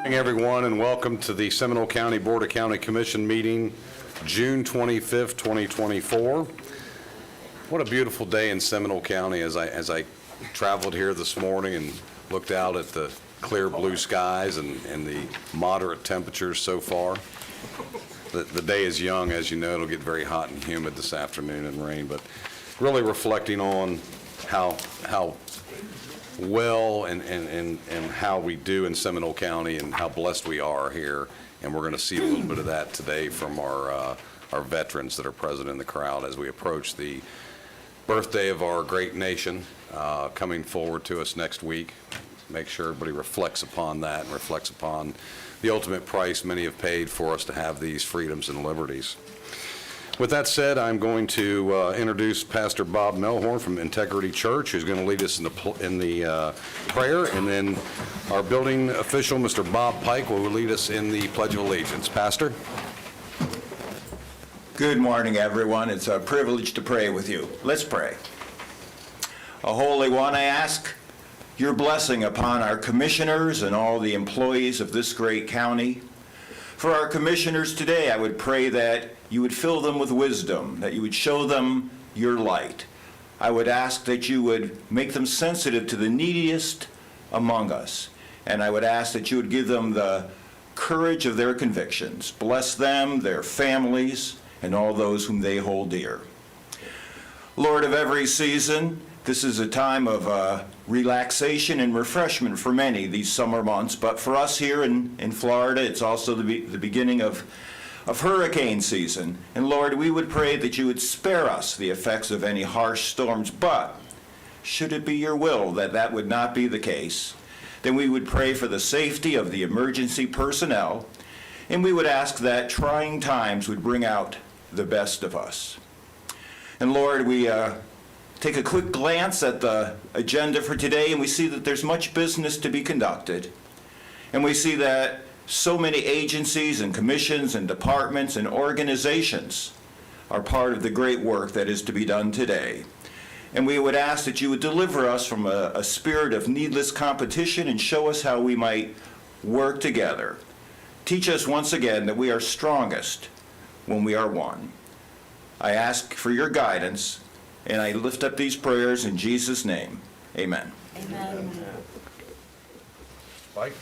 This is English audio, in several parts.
morning, everyone, and welcome to the Seminole County Board of County Commission meeting, June 25th, 2024. What a beautiful day in Seminole County as I traveled here this morning and looked out at the clear blue skies and the moderate temperatures so far. The day is young, as you know. It'll get very hot and humid this afternoon and rain, but really reflecting on how well and how we do in Seminole County and how blessed we are here. And we're going to see a little bit of that today from our veterans that are present in the crowd as we approach the birthday of our great nation coming forward to us next week. Make sure everybody reflects upon that and reflects upon the ultimate price many have paid for us to have these freedoms and liberties. With that said, I'm going to introduce Pastor Bob Melhorn from Integrity Church, who's going to lead us in the prayer, and then our building official, Mr. Bob Pike, will lead us in the Pledge of Allegiance. Pastor? Good morning, everyone. It's a privilege to pray with you. Let's pray. O Holy One, I ask your blessing upon our commissioners and all the employees of this great county. For our commissioners today, I would pray that you would fill them with wisdom, that you would show them your light. I would ask that you would make them sensitive to the neediest among us. And I would ask that you would give them the courage of their convictions. Bless them, their families, and all those whom they hold dear. Lord of every season, this is a time of relaxation and refreshment for many these summer months, but for us here in Florida, it's also the beginning of hurricane season. And Lord, we would pray that you would spare us the effects of any harsh storms, but should it be your will that that would not be the case, then we would pray for the safety of the emergency personnel, and we would ask that trying times would bring out the best of us. And Lord, we take a quick glance at the agenda for today, and we see that there's much business to be conducted. And we see that so many agencies and commissions and departments and organizations are part of the great work that is to be done today. And we would ask that you would deliver us from a spirit of needless competition and show us how we might work together. Teach us once again that we are strongest when we are one. I ask for your guidance, and I lift up these prayers in Jesus' name. Amen. Amen. Mike?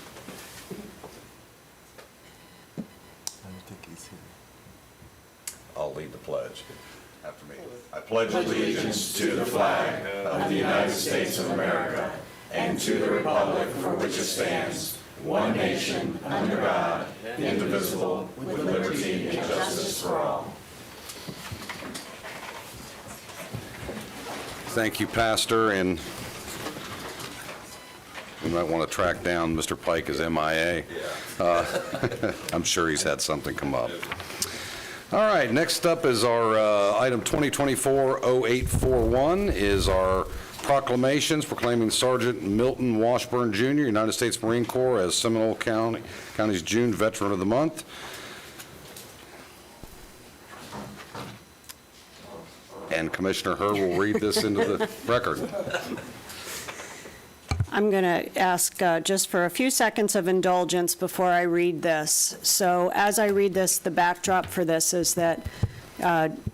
I'll lead the pledge after me. I pledge allegiance to the flag of the United States of America and to the republic for which it stands, one nation, under God, indivisible, with liberty and justice for all. Thank you, Pastor, and we might want to track down Mr. Pike as MIA. I'm sure he's had something come up. All right, next up is our item 2024-0841 is our proclamations proclaiming Sergeant Milton Washburn, Jr., United States Marine Corps, as Seminole County's June Veteran of the Month. And Commissioner Herr will read this into the record. I'm going to ask just for a few seconds of indulgence before I read this. So as I read this, the backdrop for this is that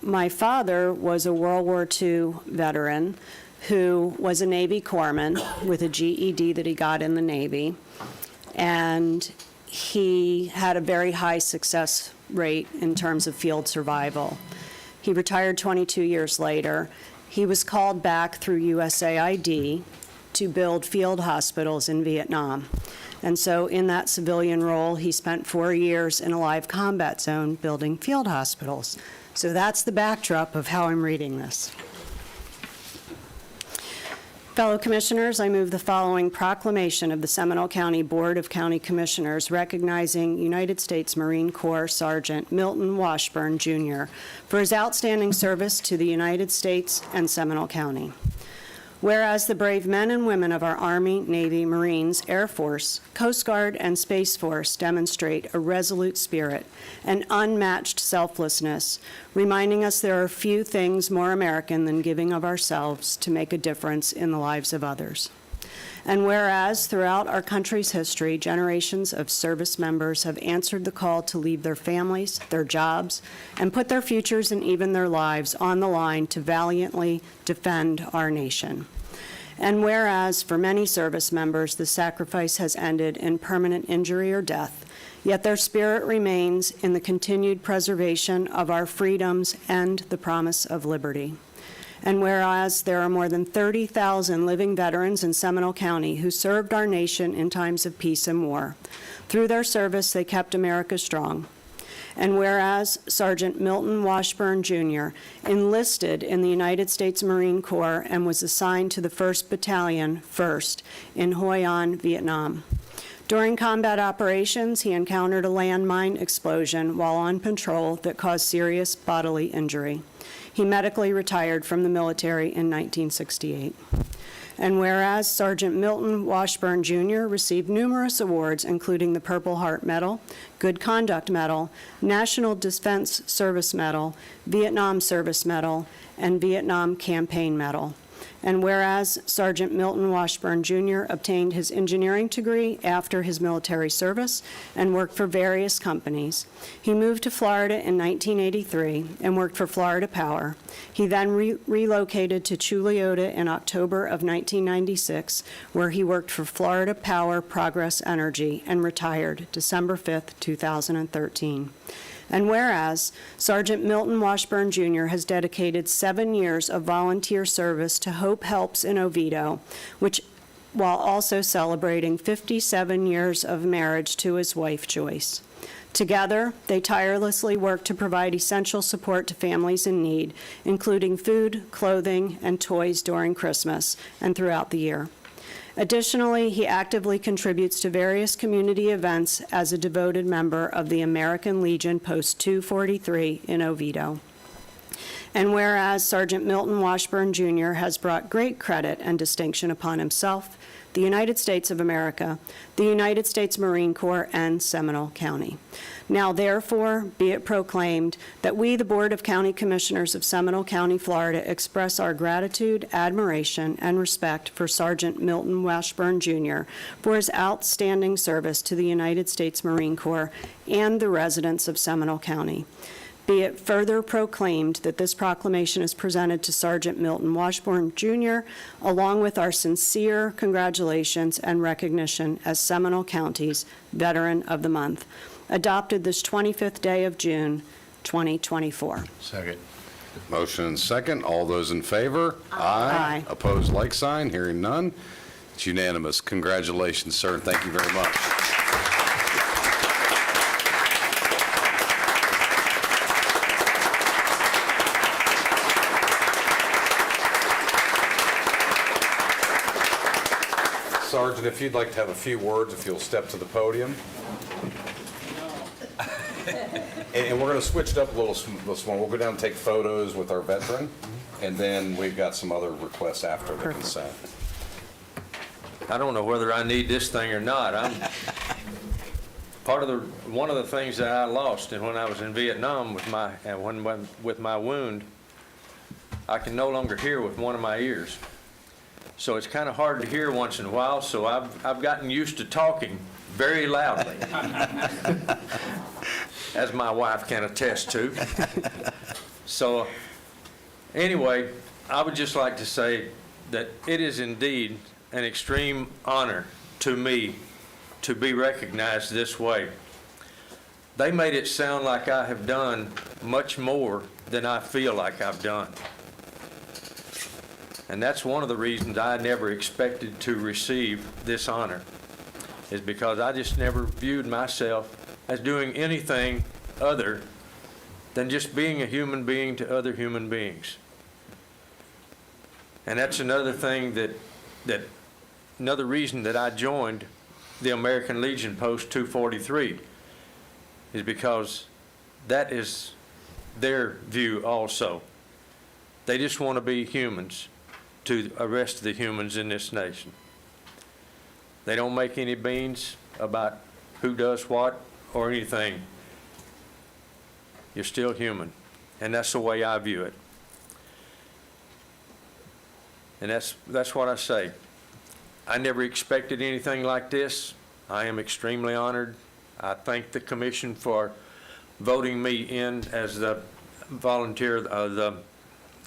my father was a World War II veteran who was a Navy corpsman with a GED that he got in the Navy. And he had a very high success rate in terms of field survival. He retired 22 years later. He was called back through USAID to build field hospitals in Vietnam. And so in that civilian role, he spent 4 years in a live combat zone building field hospitals. So that's the backdrop of how I'm reading this. Fellow Commissioners, I move the following proclamation of the Seminole County Board of County Commissioners recognizing United States Marine Corps Sergeant Milton Washburn, Jr. for his outstanding service to the United States and Seminole County. Whereas the brave men and women of our Army, Navy, Marines, Air Force, Coast Guard, and Space Force demonstrate a resolute spirit and unmatched selflessness, reminding us there are few things more American than giving of ourselves to make a difference in the lives of others. And whereas throughout our country's history, generations of service members have answered the call to leave their families, their jobs, and put their futures and even their lives on the line to valiantly defend our nation. And whereas for many service members, the sacrifice has ended in permanent injury or death, yet their spirit remains in the continued preservation of our freedoms and the promise of liberty. And whereas there are more than 30,000 living veterans in Seminole County who served our nation in times of peace and war. Through their service, they kept America strong. And whereas Sergeant Milton Washburn, Jr. enlisted in the United States Marine Corps and was assigned to the 1st Battalion, 1st, in Hoi An, Vietnam. During combat operations, he encountered a landmine explosion while on patrol that caused serious bodily injury. He medically retired from the military in 1968. And whereas Sergeant Milton Washburn, Jr. received numerous awards, including the Purple Heart Medal, Good Conduct Medal, National Defense Service Medal, Vietnam Service Medal, and Vietnam Campaign Medal. And whereas Sergeant Milton Washburn, Jr. obtained his engineering degree after his military service and worked for various companies. He moved to Florida in 1983 and worked for Florida Power. He then relocated to Chuliote in October of 1996, where he worked for Florida Power Progress Energy and retired December 5th, 2013. And whereas Sergeant Milton Washburn, Jr. has dedicated 7 years of volunteer service to Hope Helps in Oviedo, while also celebrating 57 years of marriage to his wife, Joyce. Together, they tirelessly work to provide essential support to families in need, including food, clothing, and toys during Christmas and throughout the year. Additionally, he actively contributes to various community events as a devoted member of the American Legion Post 243 in Oviedo. And whereas Sergeant Milton Washburn, Jr. has brought great credit and distinction upon himself, the United States of America, the United States Marine Corps, and Seminole County. Now, therefore, be it proclaimed that we, the Board of County Commissioners of Seminole County, Florida, express our gratitude, admiration, and respect for Sergeant Milton Washburn, Jr. for his outstanding service to the United States Marine Corps and the residents of Seminole County. Be it further proclaimed that this proclamation is presented to Sergeant Milton Washburn, Jr., along with our sincere congratulations and recognition as Seminole County's Veteran of the Month, adopted this 25th day of June, 2024. Second. Motion and second. All those in favor? Aye. Opposed, like sign. Hearing none. It's unanimous. Congratulations, sir. Thank you very much. Sergeant, if you'd like to have a few words, if you'll step to the podium. And we're going to switch it up a little. We'll go down and take photos with our veteran, and then we've got some other requests after the consent. I don't know whether I need this thing or not. One of the things that I lost, and when I was in Vietnam with my wound, I can no longer hear with one of my ears. So it's kind of hard to hear once in a while, so I've gotten used to talking very loudly, as my wife can attest to. So anyway, I would just like to say that it is indeed an extreme honor to me to be recognized this way. They made it sound like I have done much more than I feel like I've done. And that's one of the reasons I never expected to receive this honor, is because I just never viewed myself as doing anything other than just being a human being to other human beings. And that's another thing another reason that I joined the American Legion Post 243, is because that is their view also. They just want to be humans to the rest of the humans in this nation. They don't make any beans about who does what or anything. You're still human, and that's the way I view it. And that's what I say. I never expected anything like this. I am extremely honored. I thank the commission for voting me in as the volunteer,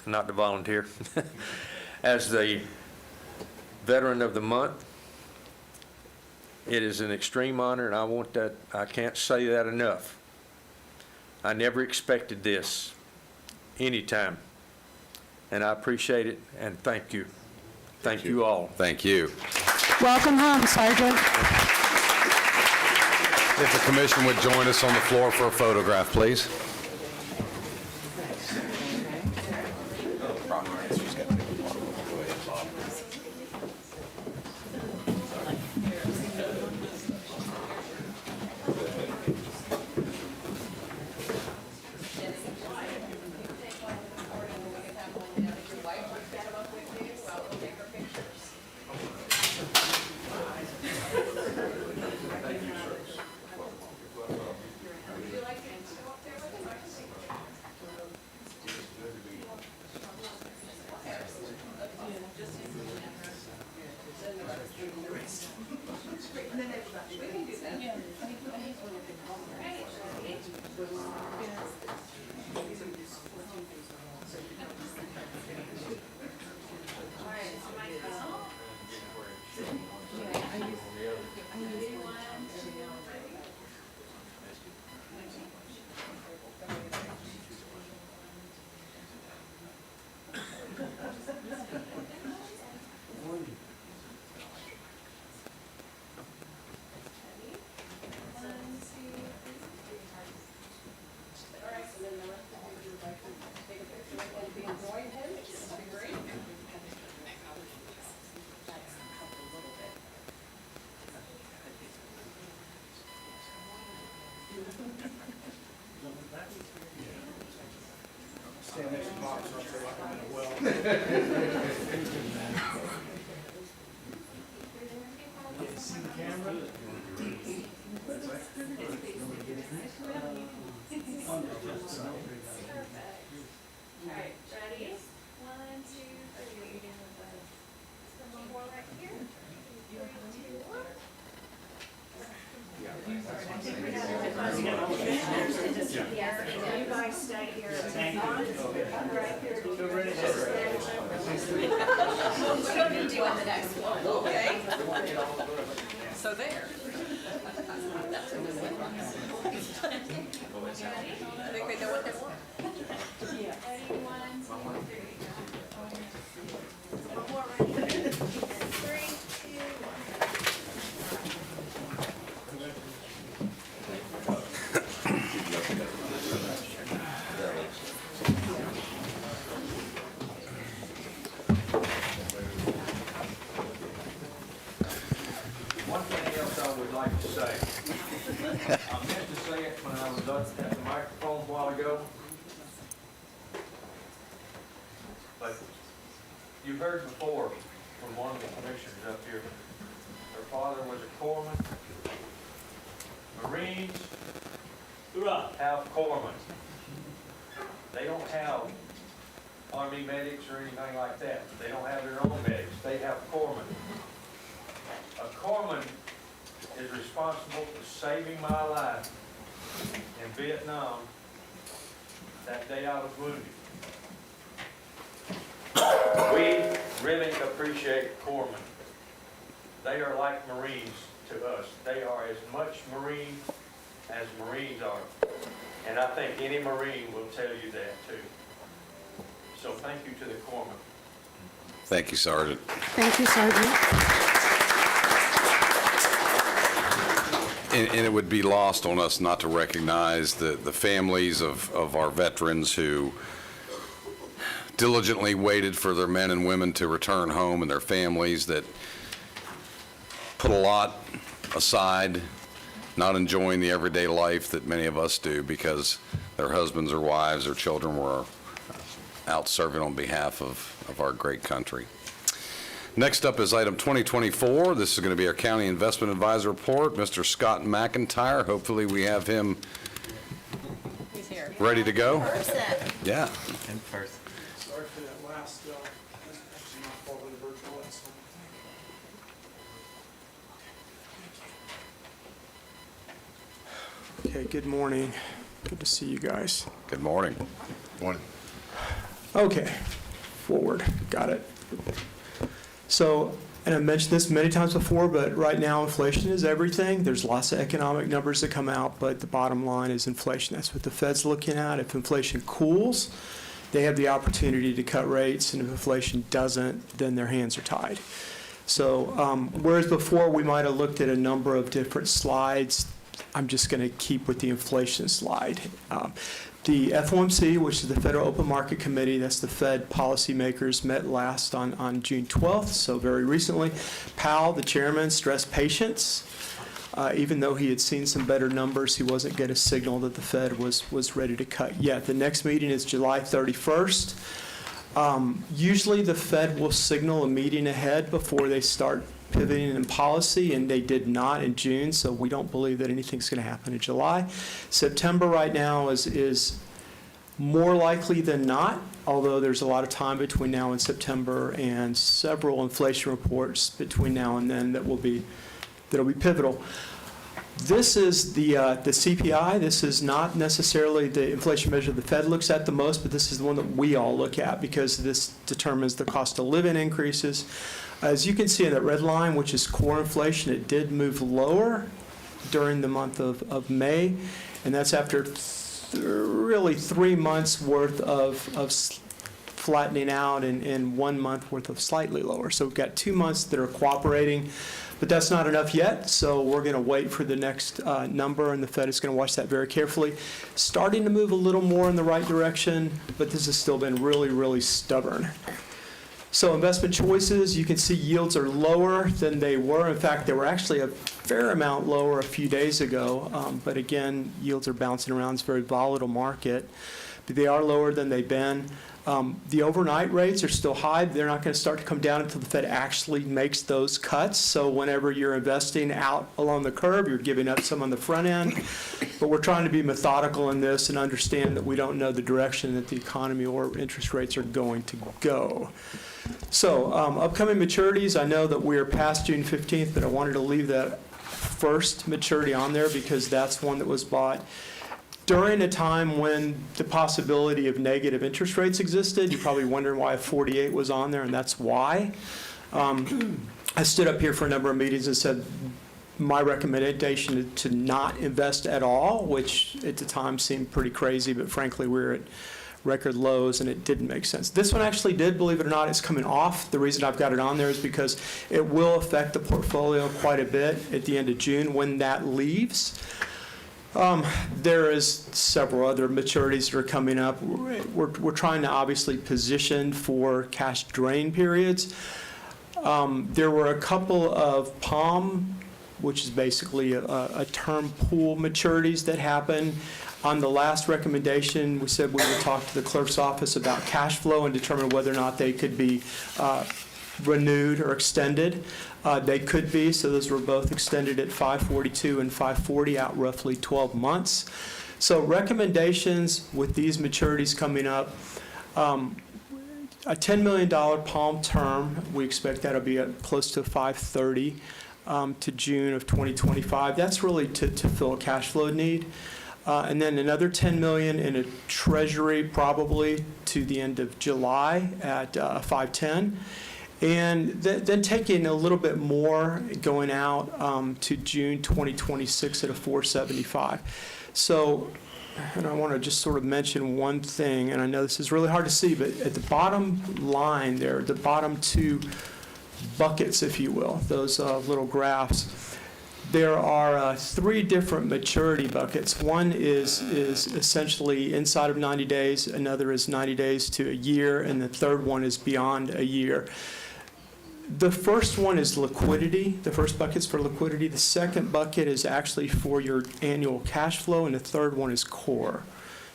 not the volunteer, as the Veteran of the Month. It is an extreme honor, and I can't say that enough. I never expected this anytime, and I appreciate it, and thank you. Thank you all. Thank you. Welcome home, Sergeant. If the commission would join us on the floor for a photograph, please. So there. I think they know what they want. One thing else I would like to say. I meant to say it when I was up at the microphone a while ago. But you heard before from one of the commissioners up here, her father was a corpsman. Marines have corpsmen. They don't have Army medics or anything like that. They don't have their own medics. They have corpsmen. A corpsman is responsible for saving my life in Vietnam that day I was wounded. We really appreciate corpsmen. They are like Marines to us. They are as much Marine as Marines are. And I think any Marine will tell you that too. So thank you to the corpsmen. Thank you, Sergeant. Thank you, Sergeant. And it would be lost on us not to recognize the families of our veterans who diligently waited for their men and women to return home, and their families that put a lot aside, not enjoying the everyday life that many of us do because their husbands or wives or children were out serving on behalf of our great country. Next up is item 2024. This is going to be our County Investment Advisor Report. Mr. Scott McIntyre, hopefully we have him He's here. ready to go. Yeah. Sorry for that last, actually not following the virtual last one. Okay, good morning. Good to see you guys. Good morning. Okay, forward, got it. So, and I've mentioned this many times before, but right now inflation is everything. There's lots of economic numbers that come out, but the bottom line is inflation. That's what the Fed's looking at. If inflation cools, they have the opportunity to cut rates, and if inflation doesn't, then their hands are tied. So whereas before we might have looked at a number of different slides, I'm just going to keep with the inflation slide. The FOMC, which is the Federal Open Market Committee, that's the Fed policymakers, met last on June 12th, so very recently. Powell, the chairman, stressed patience. Even though he had seen some better numbers, he wasn't going to signal that the Fed was ready to cut yet. The next meeting is July 31st. Usually the Fed will signal a meeting ahead before they start pivoting in policy, and they did not in June, so we don't believe that anything's going to happen in July. September right now is more likely than not, although there's a lot of time between now and September and several inflation reports between now and then that'll be pivotal. This is the CPI. This is not necessarily the inflation measure the Fed looks at the most, but this is the one that we all look at because this determines the cost of living increases. As you can see in that red line, which is core inflation, it did move lower during the month of May, and that's after really 3 months worth of flattening out and 1 month worth of slightly lower. So we've got 2 months that are cooperating, but that's not enough yet, so we're going to wait for the next number, and the Fed is going to watch that very carefully. Starting to move a little more in the right direction, but this has still been really, really stubborn. So investment choices, you can see yields are lower than they were. In fact, they were actually a fair amount lower a few days ago, but again, yields are bouncing around. It's a very volatile market, but they are lower than they've been. The overnight rates are still high. They're not going to start to come down until the Fed actually makes those cuts. So whenever you're investing out along the curve, you're giving up some on the front end. But we're trying to be methodical in this and understand that we don't know the direction that the economy or interest rates are going to go. So upcoming maturities, I know that we are past June 15th, but I wanted to leave that first maturity on there because that's one that was bought during a time when the possibility of negative interest rates existed. You're probably wondering why 48 was on there, and that's why. I stood up here for a number of meetings and said my recommendation is to not invest at all, which at the time seemed pretty crazy, but frankly, we were at record lows, and it didn't make sense. This one actually did, believe it or not. It's coming off. The reason I've got it on there is because it will affect the portfolio quite a bit at the end of June when that leaves. There is several other maturities that are coming up. We're trying to obviously position for cash drain periods. There were a couple of POM, which is basically a term pool maturities that happened. On the last recommendation, we said we would talk to the clerk's office about cash flow and determine whether or not they could be renewed or extended. They could be, so those were both extended at 542 and 540 out roughly 12 months. So recommendations with these maturities coming up, a $10 million POM term, we expect that'll be at close to 530 to June of 2025. That's really to fill a cash flow need. And then another $10 million in a treasury probably to the end of July at 510. And then taking a little bit more going out to June 2026 at a 475. So, and I want to just sort of mention one thing, and I know this is really hard to see, but at the bottom line there, the bottom two buckets, if you will, those little graphs, there are 3 different maturity buckets. One is essentially inside of 90 days, another is 90 days to a year, and the third one is beyond a year. The first one is liquidity. The first bucket's for liquidity. The second bucket is actually for your annual cash flow, and the third one is core,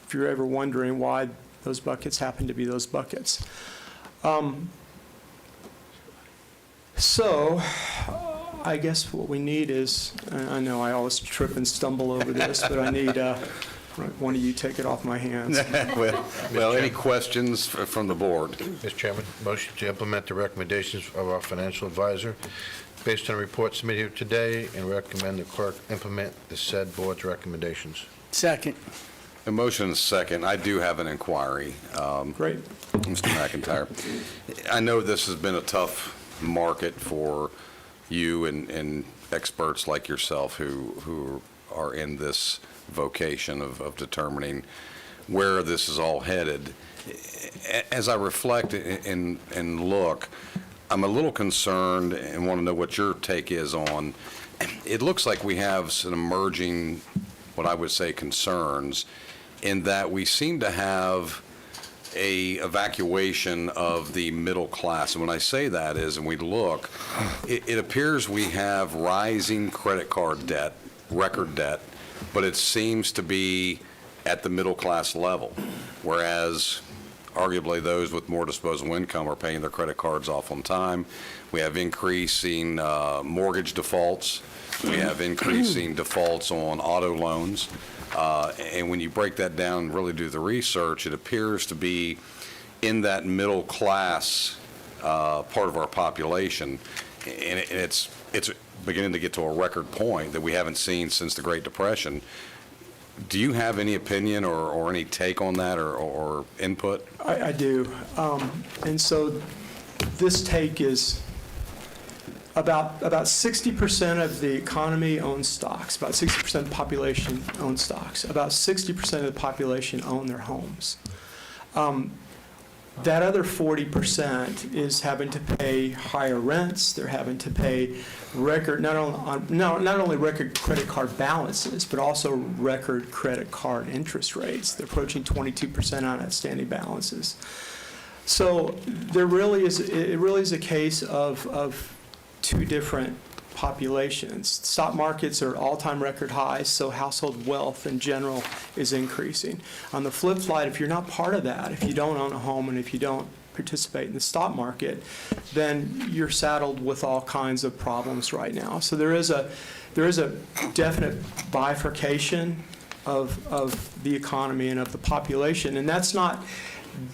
if you're ever wondering why those buckets happen to be those buckets. So I guess what we need is, I know I always trip and stumble over this, but I need one of you take it off my hands. Well, any questions from the board? Mr. Chairman, motion to implement the recommendations of our financial advisor based on the report submitted today, and recommend the clerk implement the said board's recommendations. Second. A motion and a second. I do have an inquiry. Great. Mr. McIntyre, I know this has been a tough market for you and experts like yourself who are in this vocation of determining where this is all headed. As I reflect and look, I'm a little concerned and want to know what your take is on, it looks like we have some emerging, what I would say, concerns in that we seem to have a evacuation of the middle class. And when I say that is, and we look, it appears we have rising credit card debt, record debt, but it seems to be at the middle class level, whereas arguably those with more disposable income are paying their credit cards off on time. We have increasing mortgage defaults. We have increasing defaults on auto loans. And when you break that down and really do the research, it appears to be in that middle class part of our population. And it's beginning to get to a record point that we haven't seen since the Great Depression. Do you have any opinion or any take on that or input? I do. And so this take is about 60% of the economy owns stocks. About 60% of the population owns stocks. About 60% of the population own their homes. That other 40% is having to pay higher rents. They're having to pay record, not only record credit card balances, but also record credit card interest rates. They're approaching 22% on outstanding balances. So it really is a case of two different populations. Stock markets are all-time record highs, so household wealth in general is increasing. On the flip side, if you're not part of that, if you don't own a home and if you don't participate in the stock market, then you're saddled with all kinds of problems right now. So there is a definite bifurcation of the economy and of the population, and that's not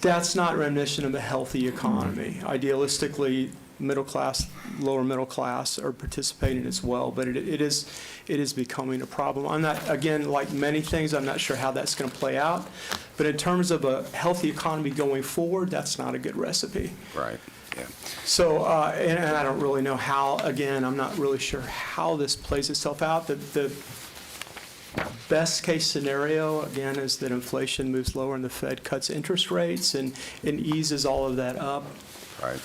reminiscent of a healthy economy. Idealistically, middle class, lower middle class are participating as well, but it is becoming a problem. I'm not, again, like many things, I'm not sure how that's going to play out, but in terms of a healthy economy going forward, that's not a good recipe. Right, yeah. So, and I don't really know how, again, I'm not really sure how this plays itself out. The best case scenario, again, is that inflation moves lower and the Fed cuts interest rates and eases all of that up. Right.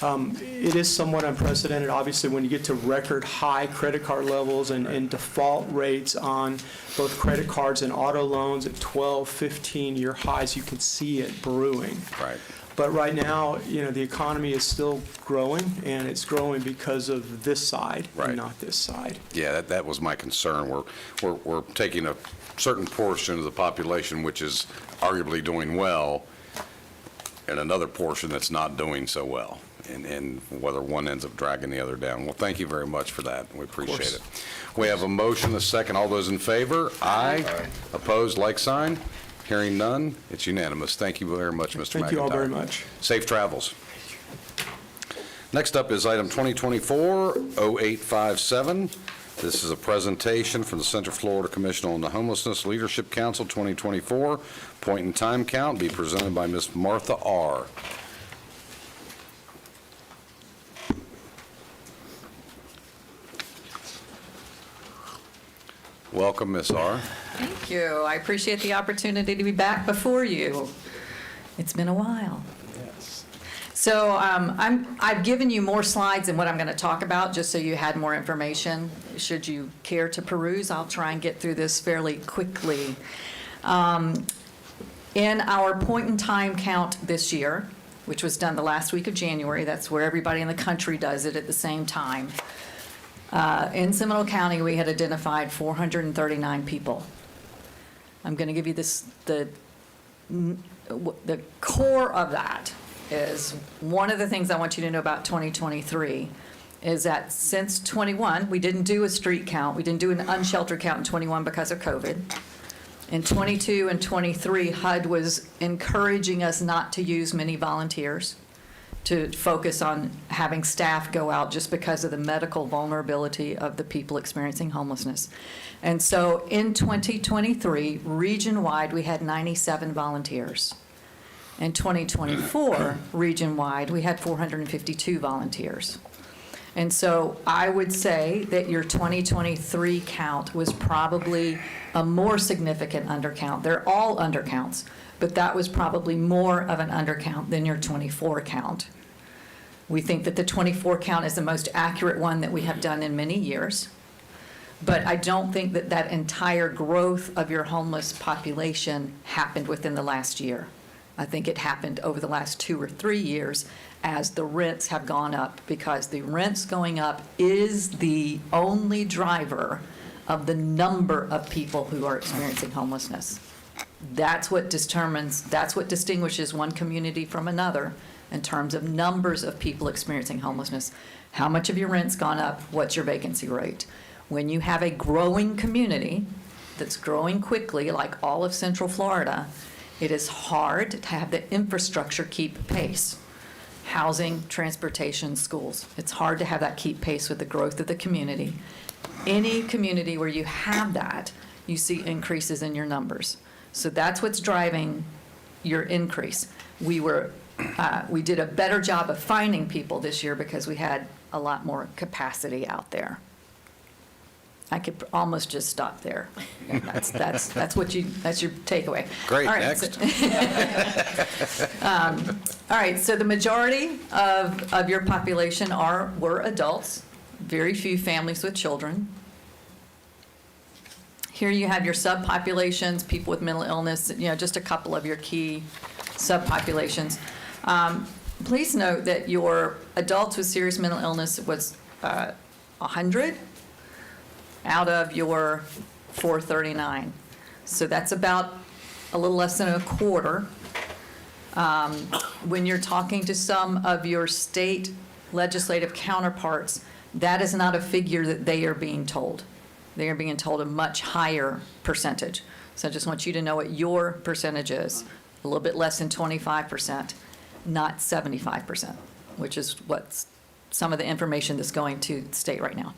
It is somewhat unprecedented, obviously, when you get to record high credit card levels and default rates on both credit cards and auto loans at 12, 15-year highs. You can see it brewing. Right. But right now, the economy is still growing, and it's growing because of this side Right. and not this side. Yeah, that was my concern. We're taking a certain portion of the population which is arguably doing well, and another portion that's not doing so well, and whether one ends up dragging the other down. Well, thank you very much for that. We appreciate it. We have a motion, a second. All those in favor? Aye. Opposed, like sign. Hearing none, it's unanimous. Thank you very much, Mr. McIntyre. Thank you all very much. Safe travels. Next up is item 2024-0857. This is a presentation from the Central Florida Commission on the Homelessness Leadership Council 2024 point in time count, be presented by Ms. Martha R. Welcome, Ms. R. Thank you. I appreciate the opportunity to be back before you. It's been a while. Yes. So I've given you more slides than what I'm going to talk about, just so you had more information. Should you care to peruse, I'll try and get through this fairly quickly. In our point-in-time count this year, which was done the last week of January, that's where everybody in the country does it at the same time. In Seminole County, we had identified 439 people. I'm going to give you the core of that is one of the things I want you to know about 2023 is that since 21, we didn't do a street count. We didn't do an unsheltered count in 21 because of COVID. In 22 and 23, HUD was encouraging us not to use many volunteers to focus on having staff go out just because of the medical vulnerability of the people experiencing homelessness. And so in 2023, region-wide, we had 97 volunteers. In 2024, region-wide, we had 452 volunteers. And so I would say that your 2023 count was probably a more significant undercount. They're all undercounts, but that was probably more of an undercount than your 24 count. We think that the 24 count is the most accurate one that we have done in many years. But I don't think that that entire growth of your homeless population happened within the last year. I think it happened over the last 2 or 3 years as the rents have gone up, because the rents going up is the only driver of the number of people who are experiencing homelessness. That's what distinguishes one community from another in terms of numbers of people experiencing homelessness. How much of your rent's gone up? What's your vacancy rate? When you have a growing community that's growing quickly, like all of Central Florida, it is hard to have the infrastructure keep pace. Housing, transportation, schools. It's hard to have that keep pace with the growth of the community. Any community where you have that, you see increases in your numbers. So that's what's driving your increase. We did a better job of finding people this year because we had a lot more capacity out there. I could almost just stop there. And that's your takeaway. Great, All right, next. All right, so the majority of your population were adults, very few families with children. Here you have your subpopulations, people with mental illness, just a couple of your key subpopulations. Please note that your adults with serious mental illness was 100 out of your 439. So that's about a little less than a quarter. When you're talking to some of your state legislative counterparts, that is not a figure that they are being told. They are being told a much higher percentage. So I just want you to know what your percentage is, a little bit less than 25%, not 75%, which is what's some of the information that's going to the state right now.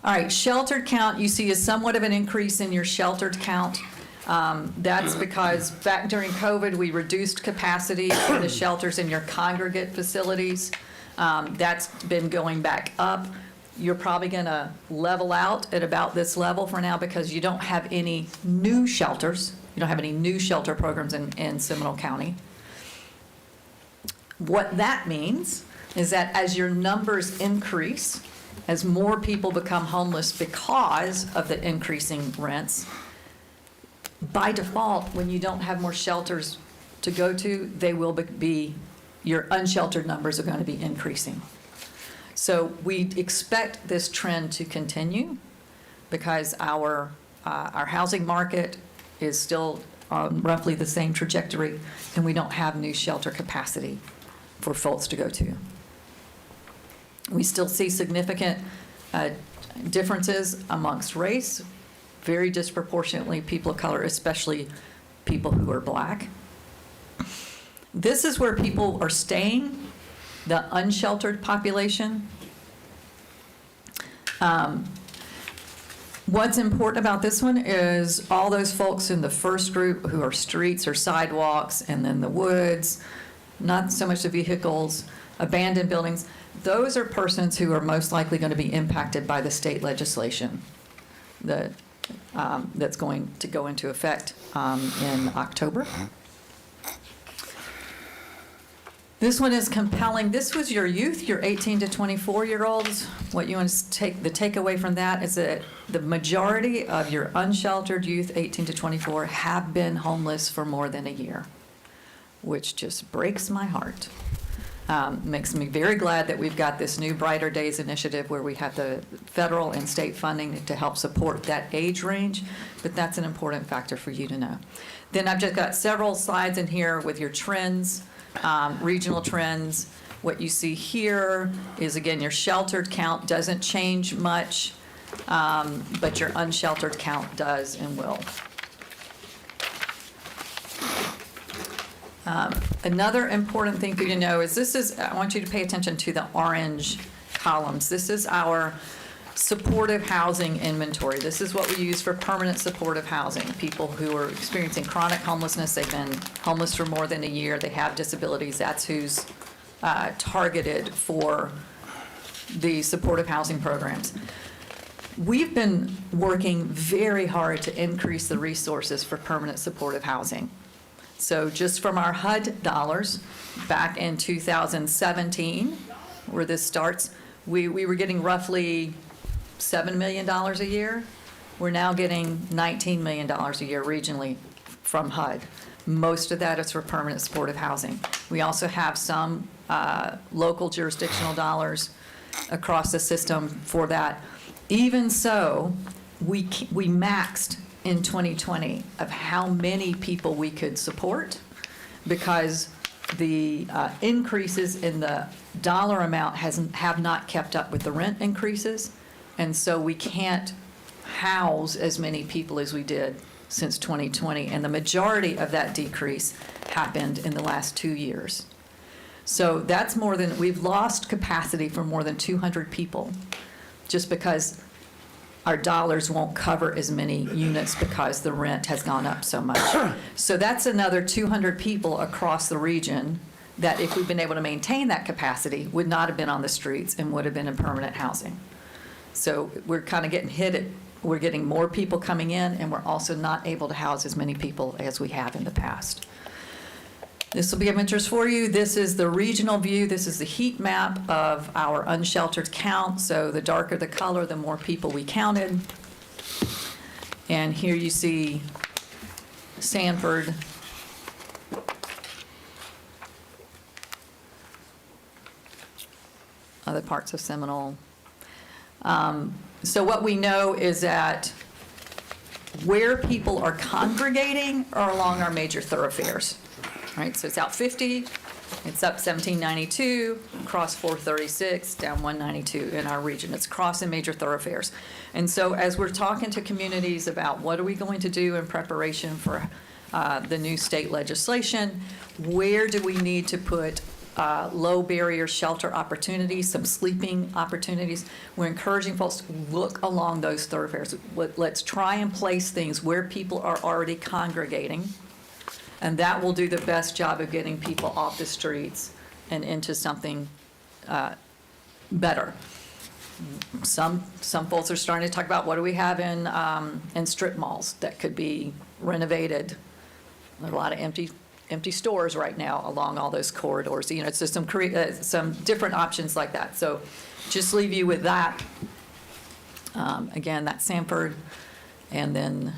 All right, sheltered count, you see is somewhat of an increase in your sheltered count. That's because back during COVID, we reduced capacity in the shelters in your congregate facilities. That's been going back up. You're probably going to level out at about this level for now because you don't have any new shelters. You don't have any new shelter programs in Seminole County. What that means is that as your numbers increase, as more people become homeless because of the increasing rents, by default, when you don't have more shelters to go to, they will be, your unsheltered numbers are going to be increasing. So we expect this trend to continue because our housing market is still on roughly the same trajectory, and we don't have new shelter capacity for folks to go to. We still see significant differences amongst race, very disproportionately people of color, especially people who are Black. This is where people are staying, the unsheltered population. What's important about this one is all those folks in the first group who are streets or sidewalks, and then the woods, not so much the vehicles, abandoned buildings. Those are persons who are most likely going to be impacted by the state legislation that's going to go into effect in October. This one is compelling. This was your youth, your 18 to 24-year-olds. What you want to take, the takeaway from that is that the majority of your unsheltered youth, 18 to 24, have been homeless for more than a year, which just breaks my heart. Makes me very glad that we've got this new Brighter Days initiative where we have the federal and state funding to help support that age range, but that's an important factor for you to know. Then I've just got several slides in here with your trends, regional trends. What you see here is, again, your sheltered count doesn't change much, but your unsheltered count does and will. Another important thing for you to know is I want you to pay attention to the orange columns. This is our supportive housing inventory. This is what we use for permanent supportive housing. People who are experiencing chronic homelessness, they've been homeless for more than a year, they have disabilities, that's who's targeted for the supportive housing programs. We've been working very hard to increase the resources for permanent supportive housing. So just from our HUD dollars, back in 2017, where this starts, we were getting roughly $7 million a year. We're now getting $19 million a year regionally from HUD. Most of that is for permanent supportive housing. We also have some local jurisdictional dollars across the system for that. Even so, we maxed in 2020 of how many people we could support, because the increases in the dollar amount have not kept up with the rent increases, and so we can't house as many people as we did since 2020, and the majority of that decrease happened in the last 2 years. So that's we've lost capacity for more than 200 people, just because our dollars won't cover as many units because the rent has gone up so much. So that's another 200 people across the region that, if we'd been able to maintain that capacity, would not have been on the streets and would have been in permanent housing. So we're kind of we're getting more people coming in, and we're also not able to house as many people as we have in the past. This will be of interest for you. This is the regional view. This is the heat map of our unsheltered count. So the darker the color, the more people we counted. And here you see Sanford, other parts of Seminole. So what we know is that where people are congregating are along our major thoroughfares. Right, so it's out 50, it's up 1792, across 436, down 192 in our region. It's crossing major thoroughfares. And so as we're talking to communities about what are we going to do in preparation for the new state legislation, where do we need to put low barrier shelter opportunities, some sleeping opportunities, we're encouraging folks to look along those thoroughfares. Let's try and place things where people are already congregating. And that will do the best job of getting people off the streets and into something better. Some folks are starting to talk about what do we have in strip malls that could be renovated. There are a lot of empty stores right now along all those corridors. You know, it's just some different options like that. So just leave you with that. Again, that's Sanford, and then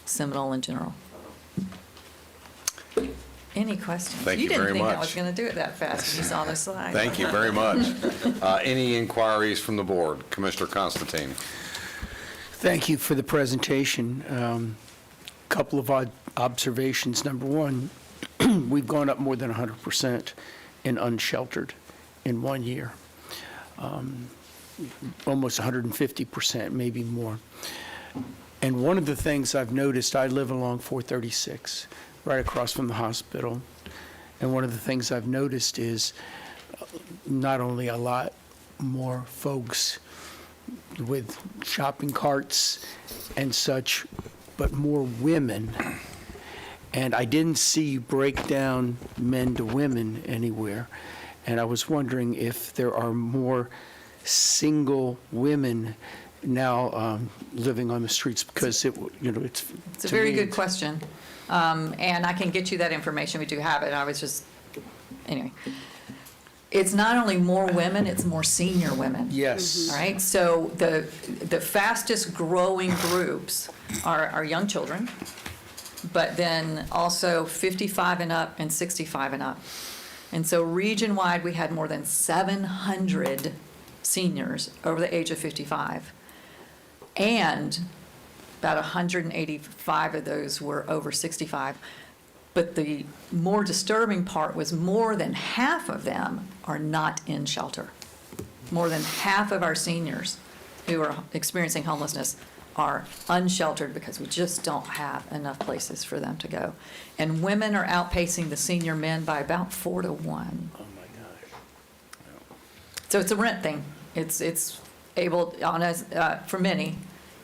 Seminole in general. Any questions? Thank you very didn't think I much. was going to do it that fast when you saw this slide. Thank you very much. Any inquiries from the board? Commissioner Constantine. Thank you for the presentation. Couple of odd observations. Number one, we've gone up more than 100% in unsheltered in 1 year. Almost 150%, maybe more. And one of the things I've noticed, I live along 436, right across from the hospital. And one of the things I've noticed is not only a lot more folks with shopping carts and such, but more women. And I didn't see you break down men to women anywhere. And I was wondering if there are more single women now living on the streets, because It's a very good question. And I can get you that information. We do have it. Anyway. It's not only more women, it's more senior women. Yes. All right, so the fastest growing groups are young children, but then also 55 and up and 65 and up. And so region-wide, we had more than 700 seniors over the age of 55. And about 185 of those were over 65. But the more disturbing part was more than half of them are not in shelter. More than half of our seniors who are experiencing homelessness are unsheltered because we just don't have enough places for them to go. And women are outpacing the senior men by about 4 to 1. Oh, my gosh. So it's a rent thing. It's able, on a, for many,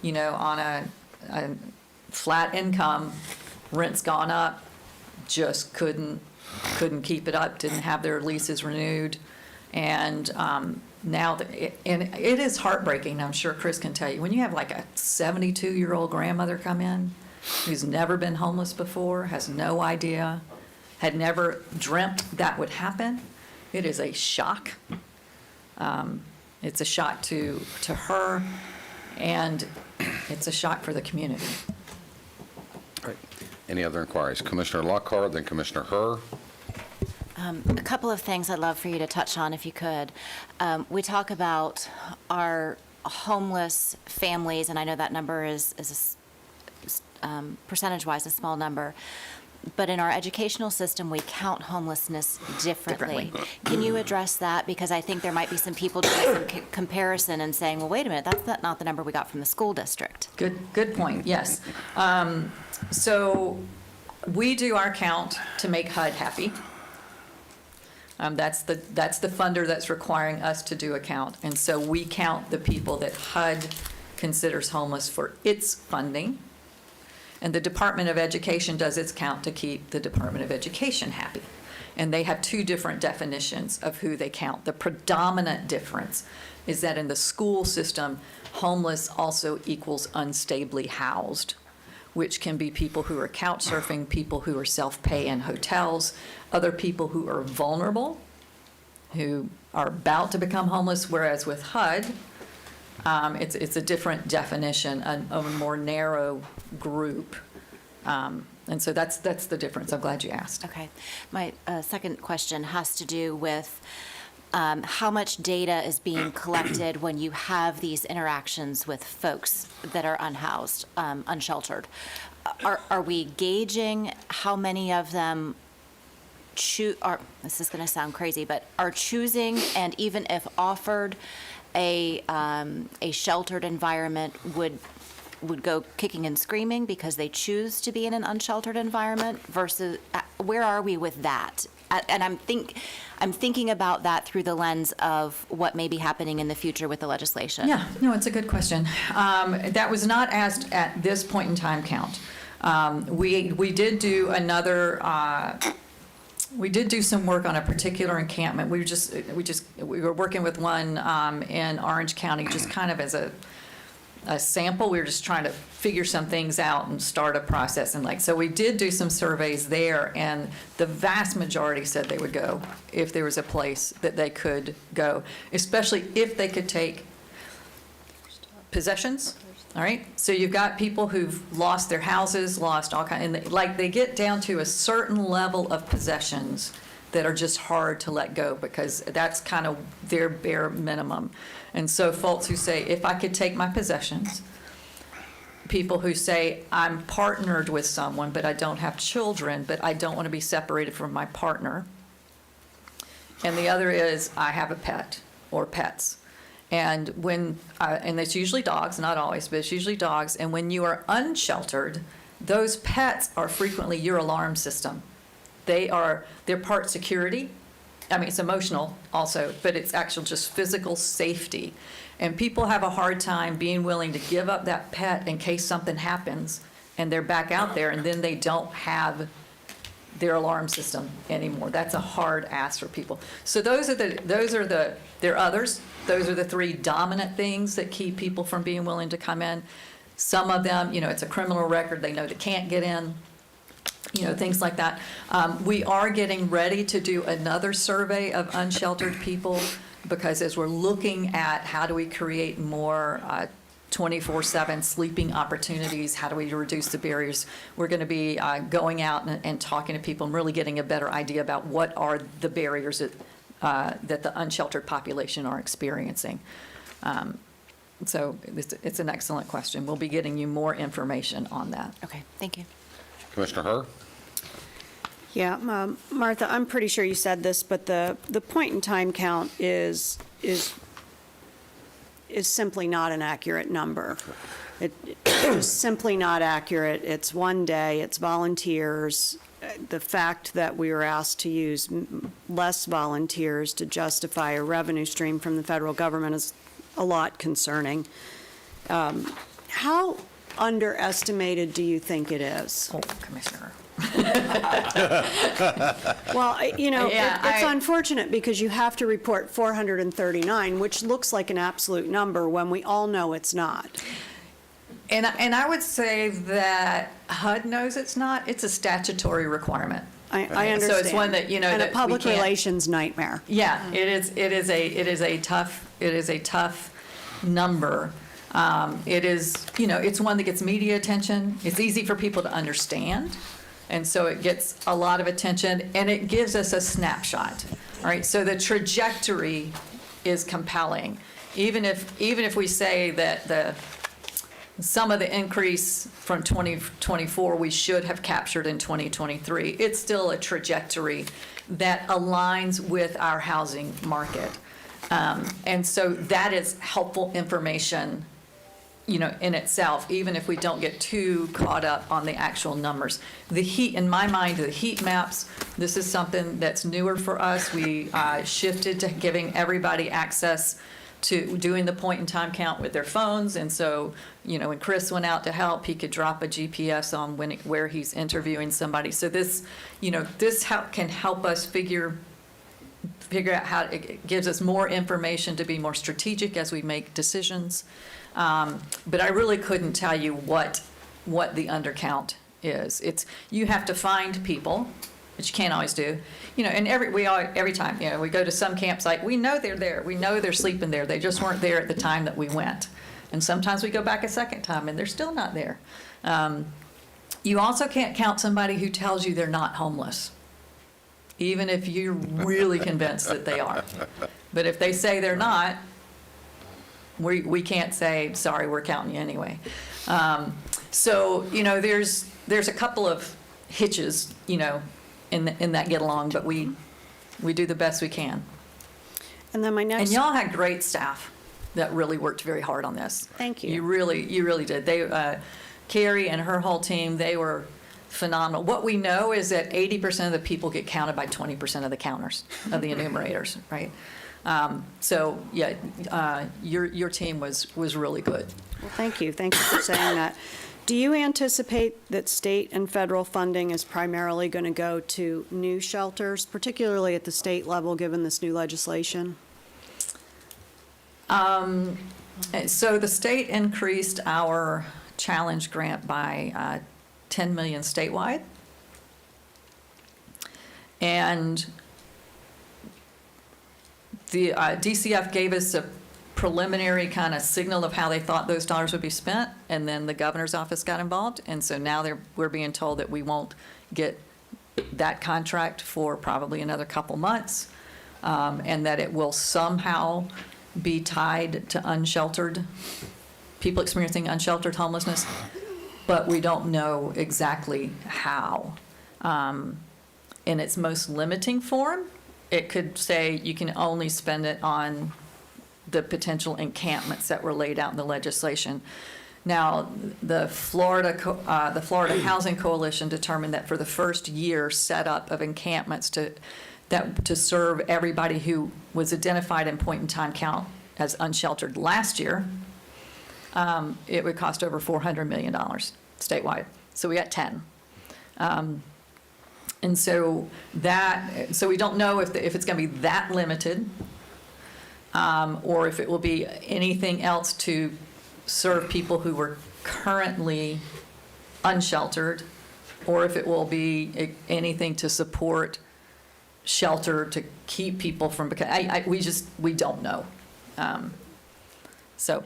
you know, on a flat income, rent's gone up, just couldn't keep it up, didn't have their leases renewed. And now, and it is heartbreaking, I'm sure Chris can tell you, when you have like a 72-year-old grandmother come in who's never been homeless before, has no idea, had never dreamt that would happen, it is a shock. It's a shock to her, and it's a shock for the community. Any other inquiries? Commissioner Lockhart, then Commissioner Herr. A couple of things I'd love for you to touch on, if you could. We talk about our homeless families, and I know that number is percentage-wise a small number, but in our educational system, we count homelessness differently. Can you address that? Because I think there might be some people doing some comparison and saying, well, wait a minute, that's not the number we got from the school district. Good point, yes. So we do our count to make HUD happy. That's the funder that's requiring us to do a count. And so we count the people that HUD considers homeless for its funding. And the Department of Education does its count to keep the Department of Education happy. And they have two different definitions of who they count. The predominant difference is that in the school system, homeless also equals unstably housed, which can be people who are couch surfing, people who are self-pay in hotels, other people who are vulnerable, who are about to become homeless, whereas with HUD, it's a different definition, a more narrow group. And so that's the difference. I'm glad you asked. Okay. My second question has to do with how much data is being collected when you have these interactions with folks that are unhoused, unsheltered. Are we gauging how many of them this is going to sound crazy, but are choosing, and even if offered a sheltered environment, would go kicking and screaming because they choose to be in an unsheltered environment, versus where are we with that? And I'm thinking about that through the lens of what may be happening in the future with the legislation. Yeah, no, it's a good question. That was not asked at this point in time count. We did do another. We did do some work on a particular encampment. We were working with one in Orange County, just kind of as a sample. We were just trying to figure some things out and start a process. And so we did do some surveys there, and the vast majority said they would go if there was a place that they could go, especially if they could take possessions. All right, so you've got people who've lost their houses, lost all kinds, and they get down to a certain level of possessions that are just hard to let go, because that's kind of their bare minimum. And so folks who say, if I could take my possessions, people who say, I'm partnered with someone, but I don't have children, but I don't want to be separated from my partner. And the other is, I have a pet or pets. And and it's usually dogs, not always, but it's usually dogs. And when you are unsheltered, those pets are frequently your alarm system. They're part security. I mean, it's emotional also, but it's actual just physical safety. And people have a hard time being willing to give up that pet in case something happens and they're back out there, and then they don't have their alarm system anymore. That's a hard ask for people. So there are others. Those are the three dominant things that keep people from being willing to come in. Some of them, it's a criminal record. They know they can't get in, things like that. We are getting ready to do another survey of unsheltered people, because as we're looking at how do we create more 24/7 sleeping opportunities, how do we reduce the barriers, we're going to be going out and talking to people and really getting a better idea about what are the barriers that the unsheltered population are experiencing. So it's an excellent question. We'll be getting you more information on that. Okay, thank you. Commissioner Herr? Yeah, Martha, I'm pretty sure you said this, but the point-in-time count is simply not an accurate number. It's simply not accurate. It's one day, it's volunteers. The fact that we were asked to use less volunteers to justify a revenue stream from the federal government is a lot concerning. How underestimated do you think it is? Oh, Commissioner. Well, Yeah, it's unfortunate because you have to report 439, which looks like an absolute number when we all know it's not. And I would say that HUD knows it's not. It's a statutory requirement. I understand. So it's one that, And a that we public can't- relations nightmare. Yeah, it is a tough number. It's one that gets media attention. It's easy for people to understand. And so it gets a lot of attention, and it gives us a snapshot. All right, so the trajectory is compelling. Even if we say that some of the increase from 2024 we should have captured in 2023, it's still a trajectory that aligns with our housing market. And so that is helpful information, in itself, even if we don't get too caught up on the actual numbers. The heat, in my mind, the heat maps, this is something that's newer for us. We shifted to giving everybody access to doing the point-in-time count with their phones. And so, when Chris went out to help, he could drop a GPS on where he's interviewing somebody. So this can help us figure out how it gives us more information to be more strategic as we make decisions. But I really couldn't tell you what the undercount is. You have to find people, which you can't always do. And every time, we go to some campsite, we know they're there. We know they're sleeping there. They just weren't there at the time that we went. And sometimes we go back a second time and they're still not there. You also can't count somebody who tells you they're not homeless, even if you're really convinced that they are. But if they say they're not, we can't say, sorry, we're counting you anyway. So, there's a couple of hitches, in that get along, but we do the best we can. And then my And next, y'all had great staff that really worked very hard on this. Thank you. You really did. Carrie and her whole team, they were phenomenal. What we know is that 80% of the people get counted by 20% of the counters, of the enumerators, right? So, your team was really good. well, thank you for saying that. Do you anticipate that state and federal funding is primarily going to go to new shelters, particularly at the state level, given this new legislation? So the state increased our challenge grant by $10 million statewide. And the DCF gave us a preliminary kind of signal of how they thought those dollars would be spent, and then the governor's office got involved. And so now we're being told that we won't get that contract for probably another couple months, and that it will somehow be tied to unsheltered, people experiencing unsheltered homelessness, but we don't know exactly how. In its most limiting form, it could say you can only spend it on the potential encampments that were laid out in the legislation. Now, the Florida Housing Coalition determined that for the first year setup of encampments to serve everybody who was identified in point-in-time count as unsheltered last year, it would cost over $400 million statewide. So we got 10. And so we don't know if it's going to be that limited, or if it will be anything else to serve people who were currently unsheltered, or if it will be anything to support shelter to keep people from, because we don't know. So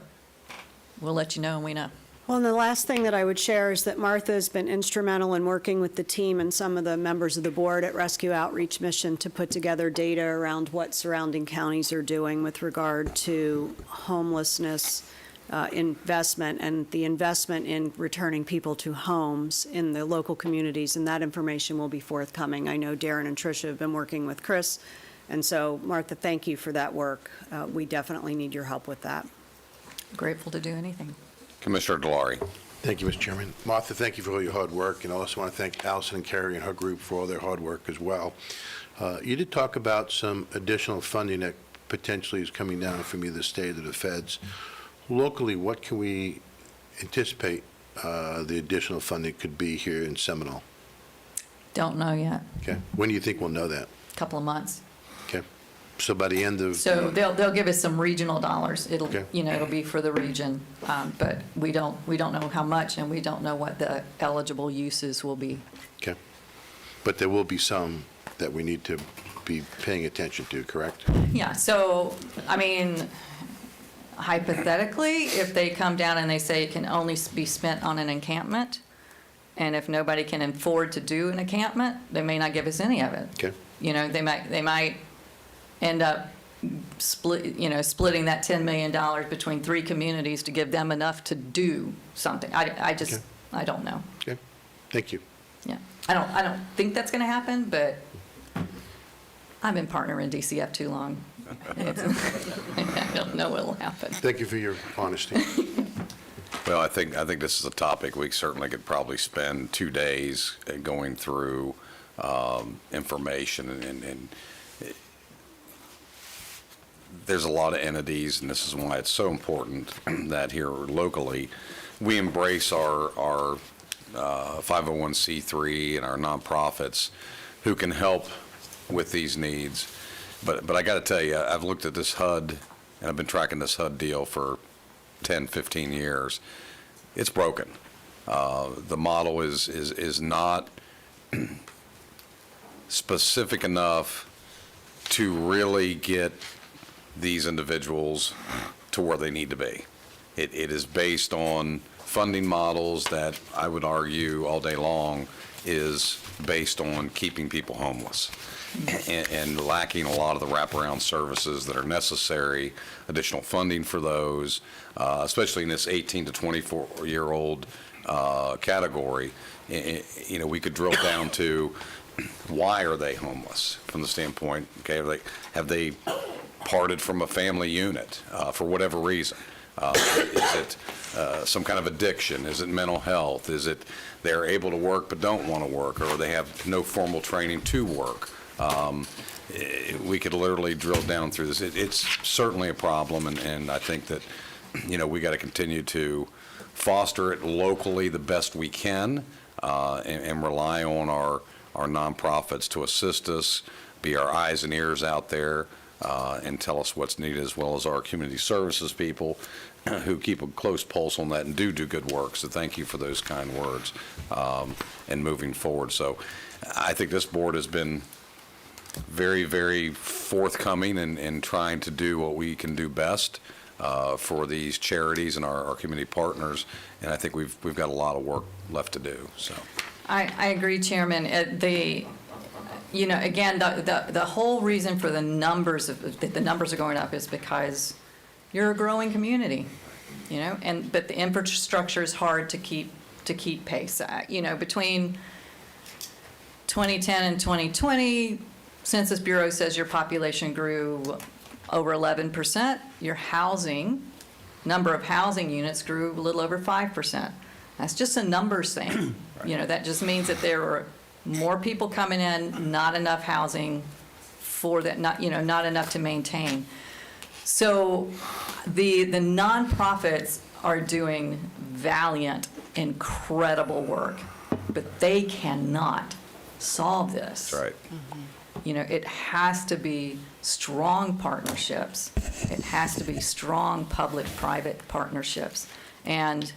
we'll let you know when we know. Well, and the last thing that I would share is that Martha has been instrumental in working with the team and some of the members of the board at Rescue Outreach Mission to put together data around what surrounding counties are doing with regard to homelessness investment and the investment in returning people to homes in the local communities, and that information will be forthcoming. I know Darren and Tricia have been working with Chris, and so Martha, thank you for that work. We definitely need your help with that. Grateful to do anything. Commissioner Delory. Thank you, Mr. Chairman. Martha, thank you for all your hard work, and I also want to thank Allison and Carrie and her group for all their hard work as well. You did talk about some additional funding that potentially is coming down from either the state or the feds. Locally, what can we anticipate the additional funding could be here in Seminole? Don't know yet. Okay. When do you think we'll know that? Couple of months. Okay. So by the end of... So they'll give us some regional dollars. It'll, Okay. it'll be for the region, but we don't know how much, and we don't know what the eligible uses will be. Okay. But there will be some that we need to be paying attention to, correct? Yeah, so, I mean, hypothetically, if they come down and they say it can only be spent on an encampment, and if nobody can afford to do an encampment, they may not give us any of it. Okay. They might end up splitting that $10 million between 3 communities to give them enough to do something. I don't know. Okay. Thank you. Yeah, I don't think that's going to happen, but I've been partner in DCF too long. I don't know what'll happen. Thank you for your honesty. Well, I think this is a topic we certainly could probably spend 2 days going through information, and there's a lot of entities, and this is why it's so important that here locally we embrace our 501c3 and our nonprofits who can help with these needs. But I got to tell you, I've looked at this HUD, and I've been tracking this HUD deal for 10, 15 years. It's broken. The model is not specific enough to really get these individuals to where they need to be. It is based on funding models that I would argue all day long is based on keeping people homeless and lacking a lot of the wraparound services that are necessary, additional funding for those, especially in this 18 to 24-year-old category. We could drill down to why are they homeless from the standpoint, okay, have they parted from a family unit for whatever reason? Is it some kind of addiction? Is it mental health? Is it they're able to work but don't want to work, or they have no formal training to work? We could literally drill down through this. It's certainly a problem, and I think that, we got to continue to foster it locally the best we can, and rely on our nonprofits to assist us, be our eyes and ears out there, and tell us what's needed, as well as our community services people who keep a close pulse on that and do good work. So thank you for those kind words, and moving forward. So I think this board has been very, very forthcoming in trying to do what we can do best for these charities and our community partners, and I think we've got a lot of work left to do. So I agree, Chairman. Again, the whole reason for the numbers that the numbers are going up is because you're a growing community, but the infrastructure is hard to keep pace. Between 2010 and 2020, Census Bureau says your population grew over 11%. Your number of housing units grew a little over 5%. That's just a numbers thing. That just means that there were more people coming in, not enough housing for that, not enough to maintain. So the nonprofits are doing valiant, incredible work, but they cannot solve this. that's right. It has to be strong partnerships. It has to be strong public-private partnerships. And,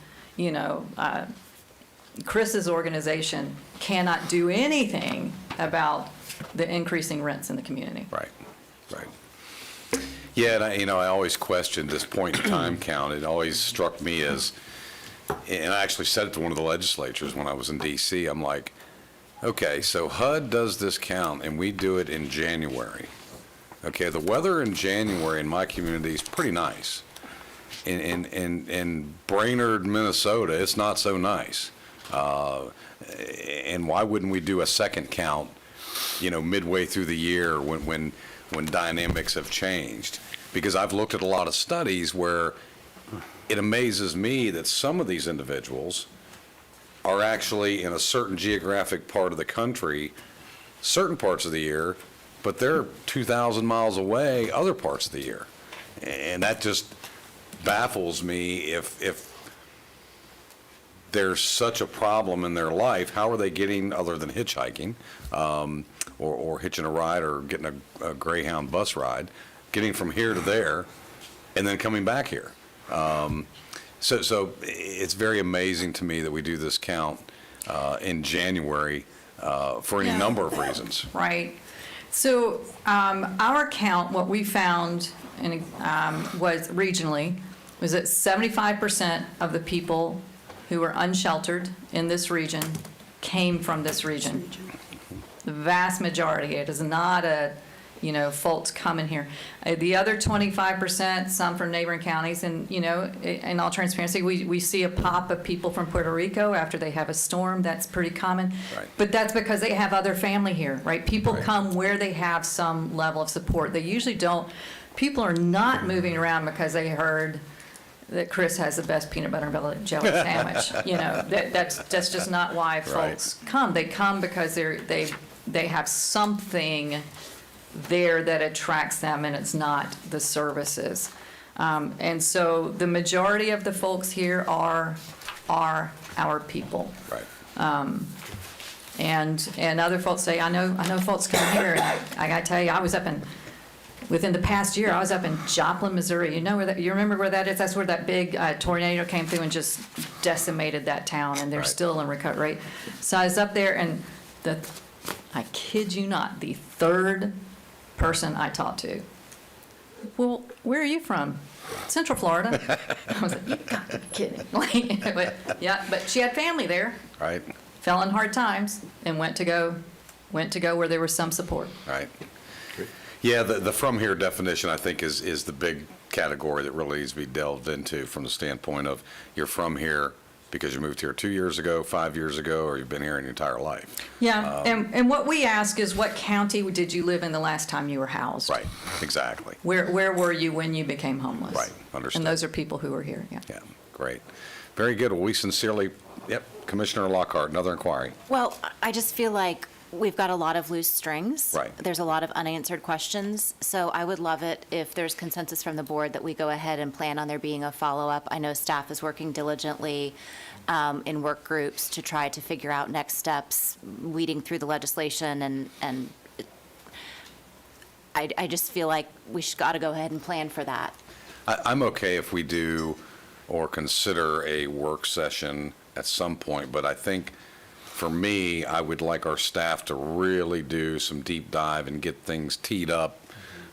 Chris's organization cannot do anything about the increasing rents in the community. Right. Yeah, and I always questioned this point in time count. It always struck me as, and I actually said it to one of the legislatures when I was in D.C., I'm like, okay, so HUD does this count, and we do it in January. Okay, the weather in January in my community is pretty nice. In Brainerd, Minnesota, it's not so nice. And why wouldn't we do a second count, midway through the year when dynamics have changed? Because I've looked at a lot of studies where it amazes me that some of these individuals are actually in a certain geographic part of the country, certain parts of the year, but they're 2,000 miles away other parts of the year. And that just baffles me. If there's such a problem in their life, how are they getting, other than hitchhiking, or hitching a ride or getting a Greyhound bus ride, getting from here to there and then coming back here? So it's very amazing to me that we do this count in January for any number of reasons. Right. So our count, what we found was regionally, was that 75% of the people who were unsheltered in this region came from this region. The vast majority. It is not a, folks coming here. The other 25%, some from neighboring counties, and, in all transparency, we see a pop of people from Puerto Rico after they have a storm. That's pretty common. Right. But that's because they have other family here, right? People Right. come where they have some level of support. They usually don't. People are not moving around because they heard that Chris has the best peanut butter and jelly sandwich. That's just not why folks come. They come because they have something there that attracts them, and it's not the services. And so the majority of the folks here are our people. Right. And other folks say, I know folks come here, and I gotta tell you, within the past year, I was up in Joplin, Missouri. You remember where that is? That's where that big tornado came through and just decimated that town, and they're Right. still in recovery. So I was up there, and I kid you not, the third person I talked to, well, where are you from? Central Florida. I was like, you gotta be kidding. But she had family there, Right. fell in hard times, and went to go where there was some support. Right. Yeah, the from here definition, I think, is the big category that really needs to be delved into from the standpoint of you're from here because you moved here 2 years ago, 5 years ago, or you've been here in your entire life. Yeah, and what we ask is, what county did you live in the last time you were housed? Right, exactly. Where were you when you became homeless? Right, understood. And those are people who are here, yeah. Yeah, great. Very good. Well, we sincerely, Commissioner Lockhart, another inquiry. Well, I just feel like we've got a lot of loose strings. Right. There's a lot of unanswered questions. So I would love it if there's consensus from the board that we go ahead and plan on there being a follow-up. I know staff is working diligently in work groups to try to figure out next steps, weeding through the legislation, and I just feel like we got to go ahead and plan for that. I'm okay if we do or consider a work session at some point, but I think for me, I would like our staff to really do some deep dive and get things teed up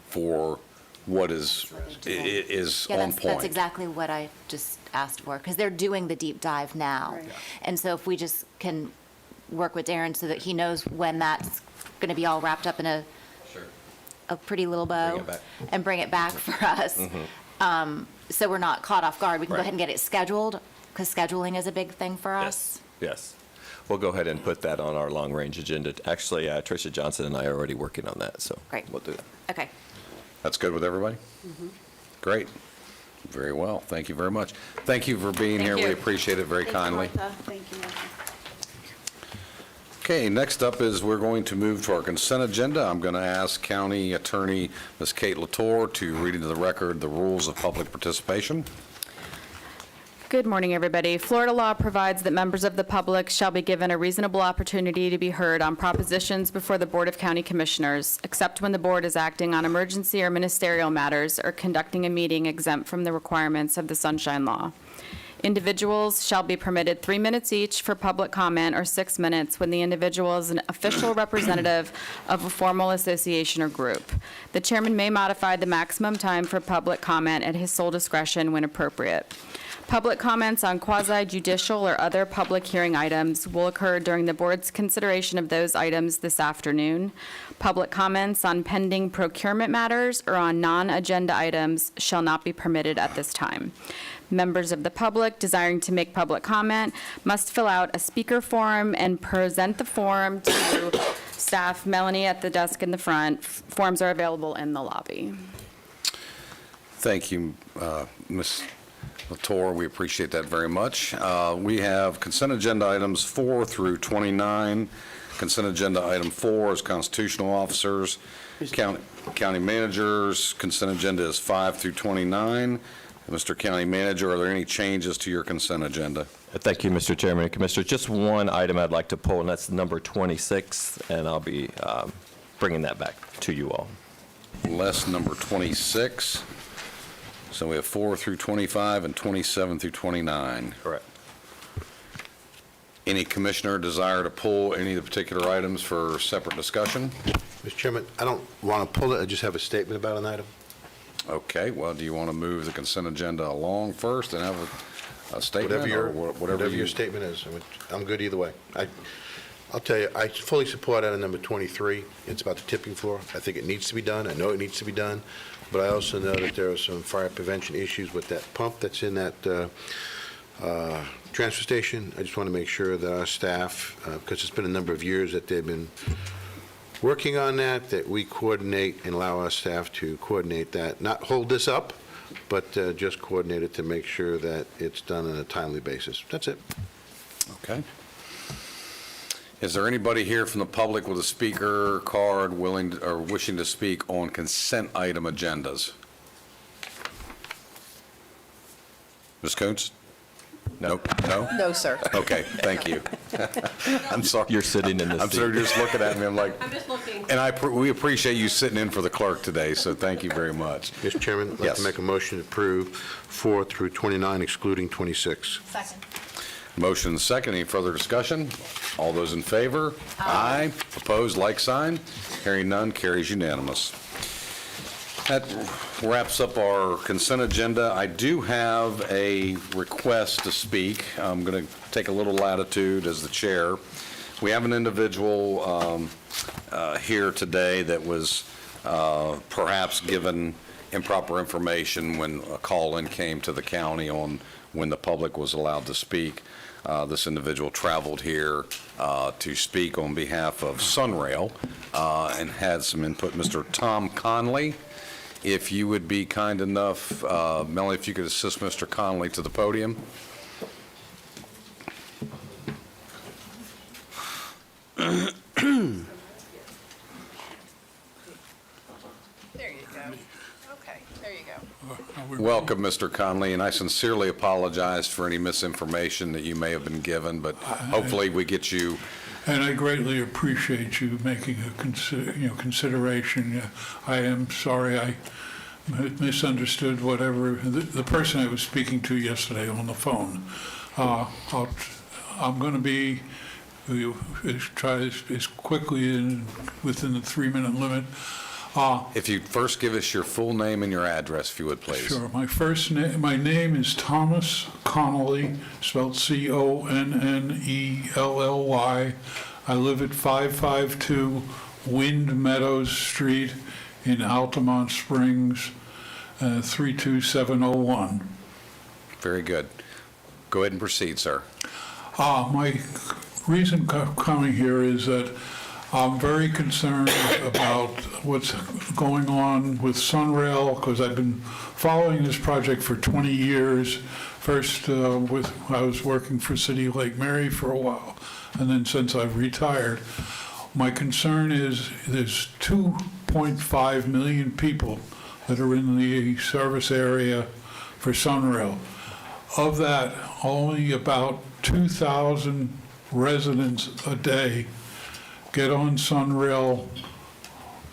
for what is Yeah, on that's point. exactly what I just asked for, because they're doing the deep dive now. Right. And so if we just can work with Darren so that he knows when that's going to be all wrapped up in a pretty little bow. Bring it back. And bring it back for us. So we're not caught off guard. We can go Right. ahead and get it scheduled, because scheduling is a big thing for us. Yes. We'll go ahead and put that on our long-range agenda. Actually, Tricia Johnson and I are already working on that, so Great. we'll do that. Okay. That's good with everybody? Great. Very well. Thank you very much. Thank you for being Thank here. We you. appreciate it very kindly. Thank you, Martha. Okay, next up is we're going to move to our consent agenda. I'm going to ask County Attorney Ms. Kate Latour to read into the record the rules of public participation. Good morning, everybody. Florida law provides that members of the public shall be given a reasonable opportunity to be heard on propositions before the Board of County Commissioners, except when the board is acting on emergency or ministerial matters or conducting a meeting exempt from the requirements of the Sunshine Law. Individuals shall be permitted 3 minutes each for public comment, or 6 minutes when the individual is an official representative of a formal association or group. The chairman may modify the maximum time for public comment at his sole discretion when appropriate. Public comments on quasi-judicial or other public hearing items will occur during the board's consideration of those items this afternoon. Public comments on pending procurement matters or on non-agenda items shall not be permitted at this time. Members of the public desiring to make public comment must fill out a speaker form and present the form to staff. Melanie at the desk in the front. Forms are available in the lobby. Thank you, Ms. Latour. We appreciate that very much. We have consent agenda items 4 through 29. Consent agenda item 4 is constitutional officers, county managers. Consent agenda is 5 through 29. Mr. County Manager, are there any changes to your consent agenda? Thank you, Mr. Chairman and Commissioner. Just one item I'd like to pull, and that's number 26, and I'll be bringing that back to you all. Less number 26. So we have 4 through 25 and 27 through 29. Correct. Any commissioner desire to pull any of the particular items for separate discussion? Mr. Chairman, I don't want to pull it, I just have a statement about an item. Okay, well, do you want to move the consent agenda along first and have a statement? Whatever your statement is. I'm good either way. I'll tell you, I fully support item number 23. It's about the tipping floor. I think it needs to be done. I know it needs to be done. But I also know that there are some fire prevention issues with that pump that's in that transfer station. I just want to make sure that our staff, because it's been a number of years that they've been working on that we coordinate and allow our staff to coordinate that, not hold this up, but just coordinate it to make sure that it's done on a timely basis. That's it. Okay. Is there anybody here from the public with a speaker card willing or wishing to speak on consent item agendas? Ms. Kuntz? Nope. No? No, sir. Okay, thank you. I'm sorry. You're sitting in this I'm sorry, you're just looking at me, I'm like, I'm just looking. and we appreciate you sitting in for the clerk today, so thank you very much. Mr. Chairman, I'd like Yes. to make a motion to approve 4 through 29, excluding 26. Second. Motion and second. Any further discussion? All those in favor? Aye. Opposed, like sign. Hearing none, carries unanimous. That wraps up our consent agenda. I do have a request to speak. I'm going to take a little latitude as the chair. We have an individual here today that was perhaps given improper information when a call-in came to the county on when the public was allowed to speak. This individual traveled here to speak on behalf of Sunrail and had some input. Mr. Tom Conley, if you would be kind enough, Melanie, if you could assist Mr. Conley to the podium. There you go. Okay, there you go. Welcome, Mr. Conley, and I sincerely apologize for any misinformation that you may have been given, but hopefully we get you. And I greatly appreciate you making a consideration. I am sorry I misunderstood whatever the person I was speaking to yesterday on the phone. I'm going to try as quickly and within the 3-minute limit. If you'd first give us your full name and your address, if you would, please. Sure. My name is Thomas Connolly, spelled Connelly. I live at 552 Wind Meadows Street in Altamont Springs, 32701. Very good. Go ahead and proceed, sir. My reason coming here is that I'm very concerned about what's going on with Sunrail, because I've been following this project for 20 years. First, I was working for City of Lake Mary for a while, and then since I've retired. My concern is there's 2.5 million people that are in the service area for Sunrail. Of that, only about 2,000 residents a day get on Sunrail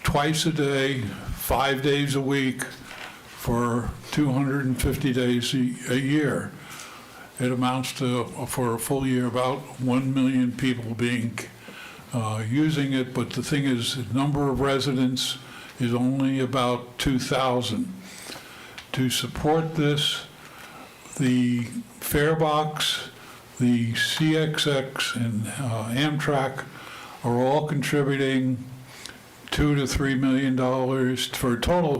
twice a day, 5 days a week, for 250 days a year. It amounts to, for a full year, about 1 million people using it, but the thing is, the number of residents is only about 2,000. To support this, the Farebox, the CXX, and Amtrak are all contributing $2 to $3 million for a total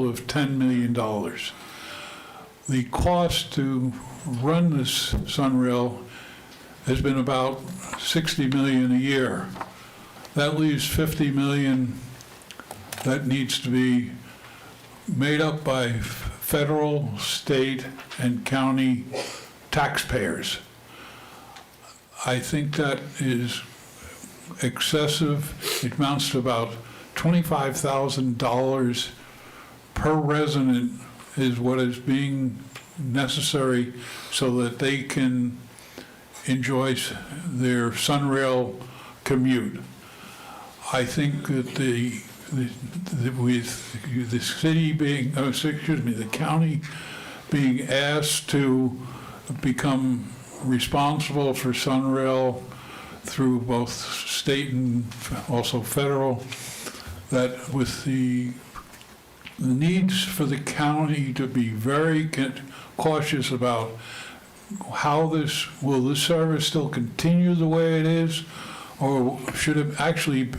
of $10 million. The cost to run this Sunrail has been about $60 million a year. That leaves $50 million that needs to be made up by federal, state, and county taxpayers. I think that is excessive. It amounts to about $25,000 per resident is what is being necessary so that they can enjoy their Sunrail commute. I think that with the city being, the county being asked to become responsible for Sunrail through both state and also federal, that with the needs for the county to be very cautious about how will this service still continue the way it is, or should it actually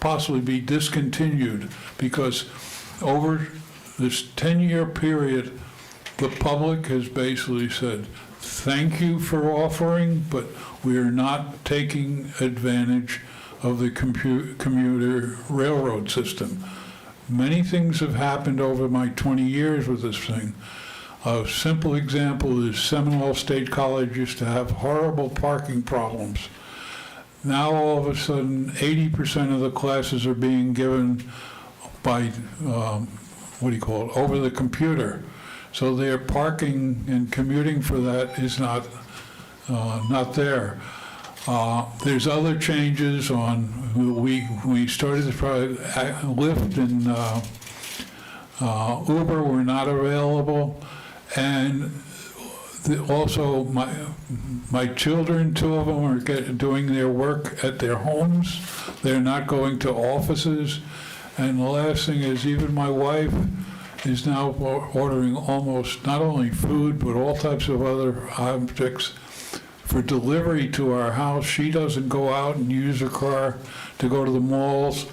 possibly be discontinued? Because over this 10-year period, the public has basically said, thank you for offering, but we are not taking advantage of the commuter railroad system. Many things have happened over my 20 years with this thing. A simple example is Seminole State College used to have horrible parking problems. Now all of a sudden, 80% of the classes are being given by, over the computer. So their parking and commuting for that is not there. There's other changes on, we started to Lyft and Uber were not available. And also my children, 2 of them are doing their work at their homes. They're not going to offices. And the last thing is even my wife is now ordering almost not only food, but all types of other objects for delivery to our house. She doesn't go out and use her car to go to the malls.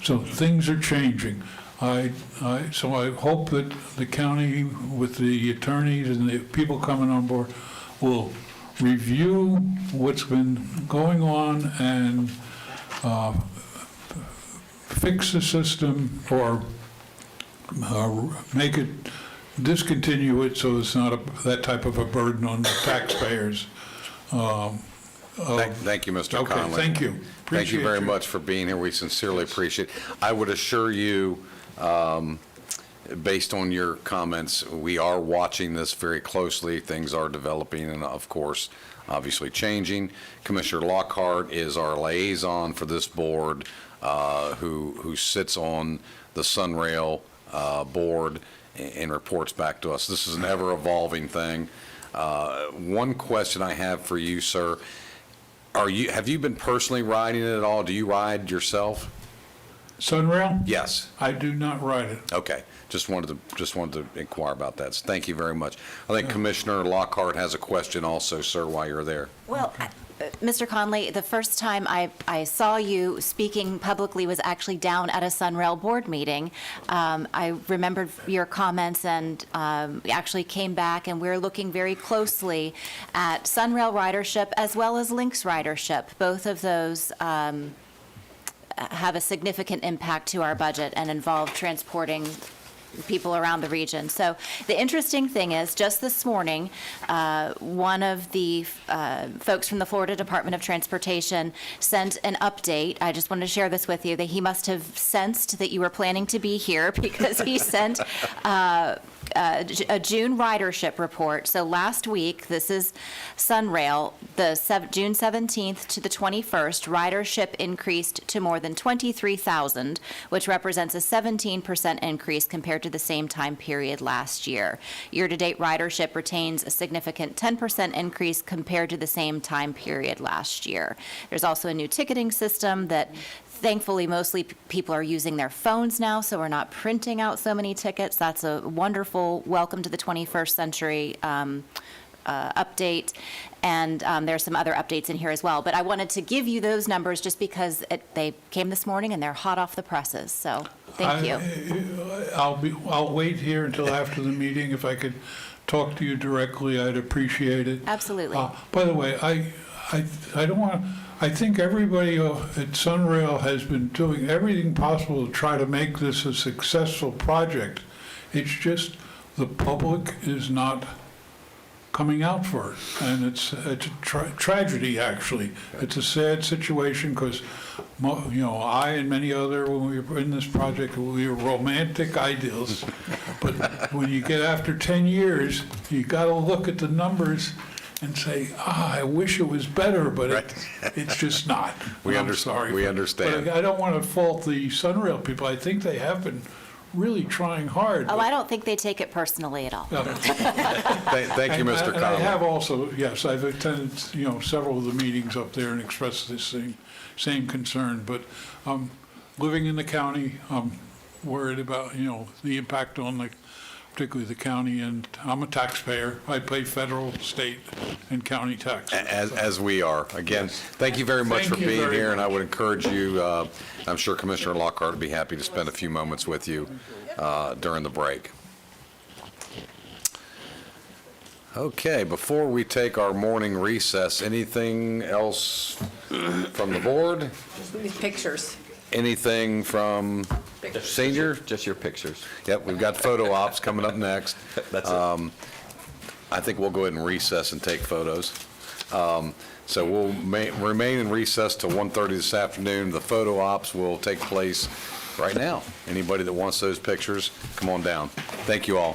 So things are changing. So I hope that the county, with the attorneys and the people coming on board, will review what's been going on and fix the system or make it, discontinue it so it's not that type of a burden on the taxpayers. Thank you, Mr. Okay, Conley. thank you. Thank you very Appreciate much for being here. We sincerely appreciate it. I would assure you, based on your comments, we are watching this very closely. Things are developing and, of course, obviously changing. Commissioner Lockhart is our liaison for this board, who sits on the Sunrail board and reports back to us. This is an ever-evolving thing. One question I have for you, sir. Have you been personally riding it at all? Do you ride yourself? Sunrail? Yes. I do not ride it. Okay. Just wanted to inquire about that. So thank you very much. I think Commissioner Lockhart has a question also, sir, while you're there. Well, Mr. Conley, the first time I saw you speaking publicly was actually down at a Sunrail board meeting. I remembered your comments and actually came back, and we're looking very closely at Sunrail ridership as well as Lynx ridership. Both of those have a significant impact to our budget and involve transporting people around the region. So the interesting thing is, just this morning, one of the folks from the Florida Department of Transportation sent an update. I just wanted to share this with you, that he must have sensed that you were planning to be here, because he sent a June ridership report. So last week, this is Sunrail, June 17th to the 21st, ridership increased to more than 23,000, which represents a 17% increase compared to the same time period last year. Year-to-date ridership retains a significant 10% increase compared to the same time period last year. There's also a new ticketing system that thankfully, mostly people are using their phones now, so we're not printing out so many tickets. That's a wonderful welcome to the 21st century update. And there's some other updates in here as well. But I wanted to give you those numbers just because they came this morning and they're hot off the presses. So thank you. I'll wait here until after the meeting. If I could talk to you directly, I'd appreciate it. Absolutely. By the way, I don't want to. I think everybody at Sunrail has been doing everything possible to try to make this a successful project. It's just the public is not coming out for it. And it's a tragedy, actually. It's a sad situation because, I and many other, when we were in this project, we were romantic ideals. But when you get after 10 years, you got to look at the numbers and say, I wish it was better, but it's just not. I'm sorry. We understand. But I don't want to fault the Sunrail people. I think they have been really trying hard. Oh, I don't think they take it personally at all. Thank you, Mr. And I have Conley. also, yes, I've attended, several of the meetings up there and expressed this same concern. But living in the county, I'm worried about, the impact on particularly the county, and I'm a taxpayer. I pay federal, state, and county tax. As we are. Again, thank you very much for Thank you being very here, and I much. would encourage you, I'm sure Commissioner Lockhart would be happy to spend a few moments with you during the break. Okay, before we take our morning recess, anything else from the board? These pictures. Anything from senior? Just your pictures. Yep, we've got photo ops coming up next. That's it. I think we'll go ahead and recess and take photos. So we'll remain in recess till 1:30 this afternoon. The photo ops will take place right now. Anybody that wants those pictures, come on down. Thank you all.